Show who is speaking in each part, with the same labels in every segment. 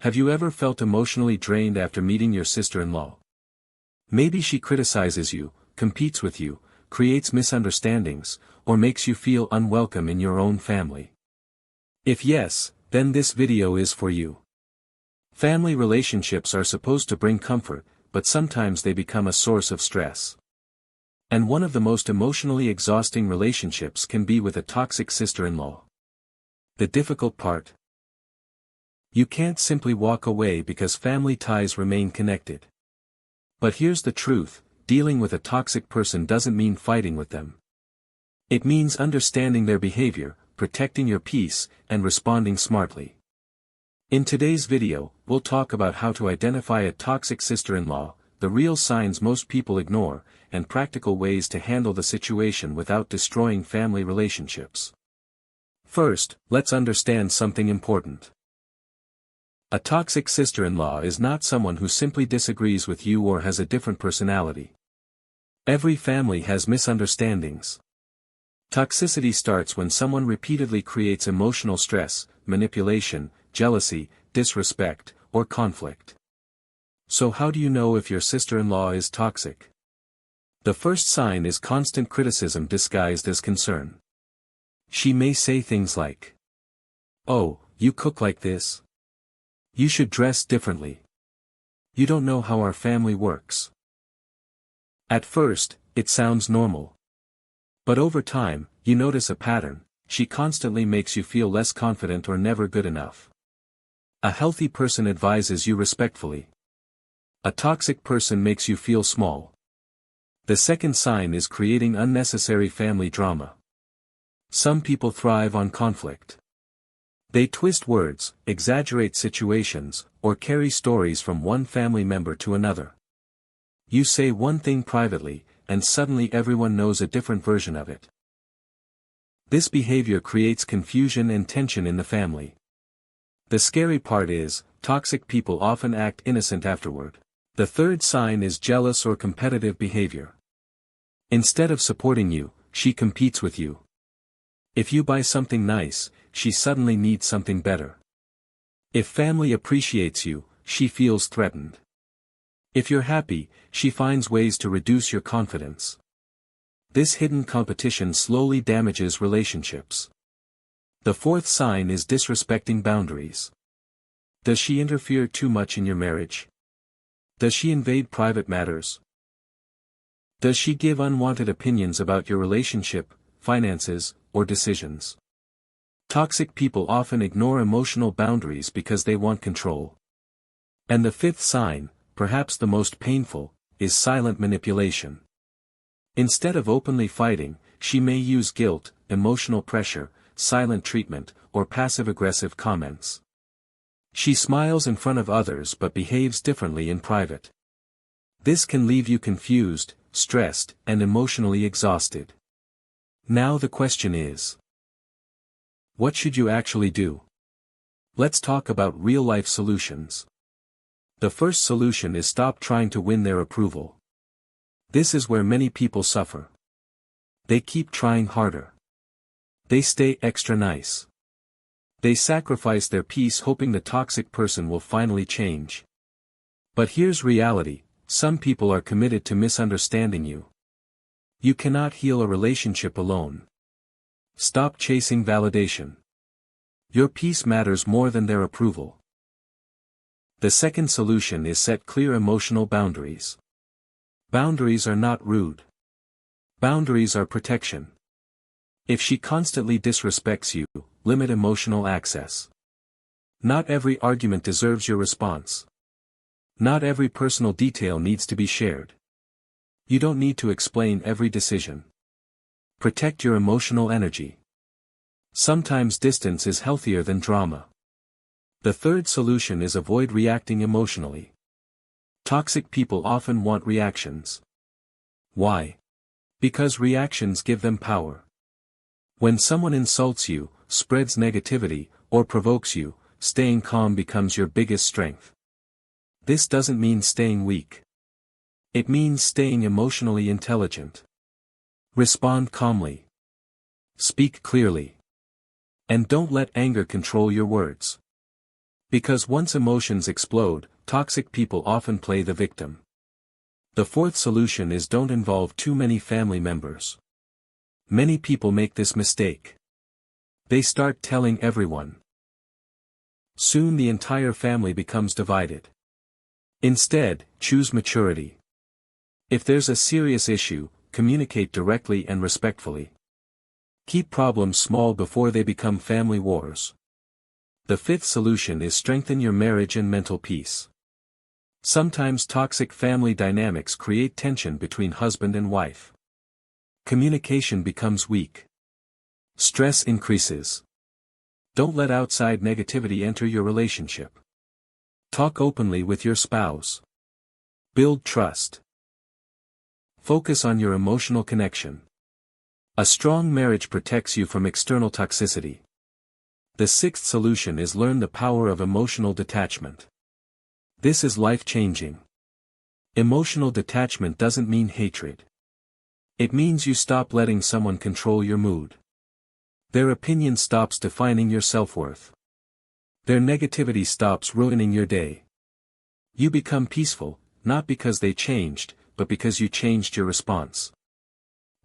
Speaker 1: Have you ever felt emotionally drained after meeting your sister-in-law? Maybe she criticizes you, competes with you, creates misunderstandings, or makes you feel unwelcome in your own family. If yes, then this video is for you. Family relationships are supposed to bring comfort, but sometimes they become a source of stress. And one of the most emotionally exhausting relationships can be with a toxic sister-in-law. The difficult part? You can't simply walk away because family ties remain connected. But here's the truth, dealing with a toxic person doesn't mean fighting with them. It means understanding their behavior, protecting your peace, and responding smartly. In today's video, we'll talk about how to identify a toxic sister-in-law, the real signs most people ignore, and practical ways to handle the situation without destroying family relationships. First, let's understand something important. A toxic sister-in-law is not someone who simply disagrees with you or has a different personality. Every family has misunderstandings. Toxicity starts when someone repeatedly creates emotional stress, manipulation, jealousy, disrespect, or conflict. So how do you know if your sister-in-law is toxic? The first sign is constant criticism disguised as concern. She may say things like, "Oh, you cook like this? You should dress differently. You don't know how our family works." At first, it sounds normal. But over time, you notice a pattern: she constantly makes you feel less confident or never good enough. A healthy person advises you respectfully. A toxic person makes you feel small. The second sign is creating unnecessary family drama. Some people thrive on conflict. They twist words, exaggerate situations, or carry stories from one family member to another. You say one thing privately, and suddenly everyone knows a different version of it. This behavior creates confusion and tension in the family. The scary part is, toxic people often act innocent afterward. The third sign is jealous or competitive behavior. Instead of supporting you, she competes with you. If you buy something nice, she suddenly needs something better. If family appreciates you, she feels threatened. If you're happy, she finds ways to reduce your confidence. This hidden competition slowly damages relationships. The fourth sign is disrespecting boundaries. Does she interfere too much in your marriage? Does she invade private matters? Does she give unwanted opinions about your relationship, finances, or decisions? Toxic people often ignore emotional boundaries because they want control. And the fifth sign, perhaps the most painful, is silent manipulation. Instead of openly fighting, she may use guilt, emotional pressure, silent treatment, or passive-aggressive comments. She smiles in front of others but behaves differently in private. This can leave you confused, stressed, and emotionally exhausted. Now the question is, what should you actually do? Let's talk about real-life solutions. The first solution is stop trying to win their approval. This is where many people suffer. They keep trying harder. They stay extra nice. They sacrifice their peace hoping the toxic person will finally change. But here's reality: some people are committed to misunderstanding you. You cannot heal a relationship alone. Stop chasing validation. Your peace matters more than their approval. The second solution is set clear emotional boundaries. Boundaries are not rude. Boundaries are protection. If she constantly disrespects you, limit emotional access. Not every argument deserves your response. Not every personal detail needs to be shared. You don't need to explain every decision. Protect your emotional energy. Sometimes distance is healthier than drama. The third solution is avoid reacting emotionally. Toxic people often want reactions. Why? Because reactions give them power. When someone insults you, spreads negativity, or provokes you, staying calm becomes your biggest strength. This doesn't mean staying weak. It means staying emotionally intelligent. Respond calmly. Speak clearly. And don't let anger control your words. Because once emotions explode, toxic people often play the victim. The fourth solution is don't involve too many family members. Many people make this mistake. They start telling everyone. Soon the entire family becomes divided. Instead, choose maturity. If there's a serious issue, communicate directly and respectfully. Keep problems small before they become family wars. The fifth solution is strengthen your marriage and mental peace. Sometimes toxic family dynamics create tension between husband and wife. Communication becomes weak. Stress increases. Don't let outside negativity enter your relationship. Talk openly with your spouse. Build trust. Focus on your emotional connection. A strong marriage protects you from external toxicity. The sixth solution is learn the power of emotional detachment. This is life-changing. Emotional detachment doesn't mean hatred. It means you stop letting someone control your mood. Their opinion stops defining your self-worth. Their negativity stops ruining your day. You become peaceful, not because they changed, but because you changed your response.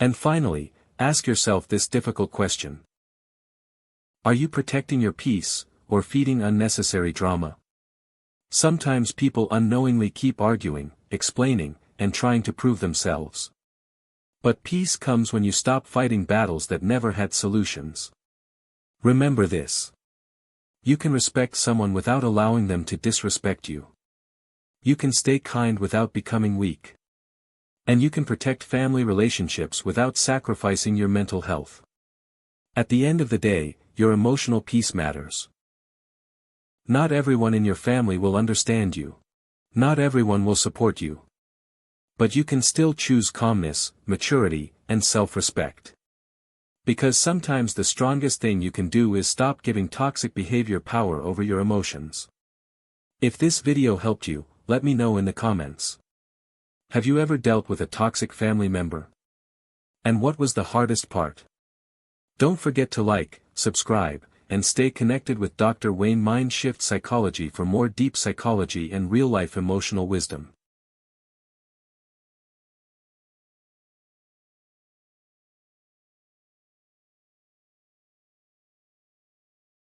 Speaker 1: And finally, ask yourself this difficult question. Are you protecting your peace, or feeding unnecessary drama? Sometimes people unknowingly keep arguing, explaining, and trying to prove themselves. But peace comes when you stop fighting battles that never had solutions. Remember this. You can respect someone without allowing them to disrespect you. You can stay kind without becoming weak. And you can protect family relationships without sacrificing your mental health. At the end of the day, your emotional peace matters. Not everyone in your family will understand you. Not everyone will support you. But you can still choose calmness, maturity, and self-respect. Because sometimes the strongest thing you can do is stop giving toxic behavior power over your emotions. If this video helped you, let me know in the comments. Have you ever dealt with a toxic family member? And what was the hardest part? Don't forget to like, subscribe, and stay connected with Dr. Wayne Mind Shift Psychology for more deep psychology and real-life emotional wisdom.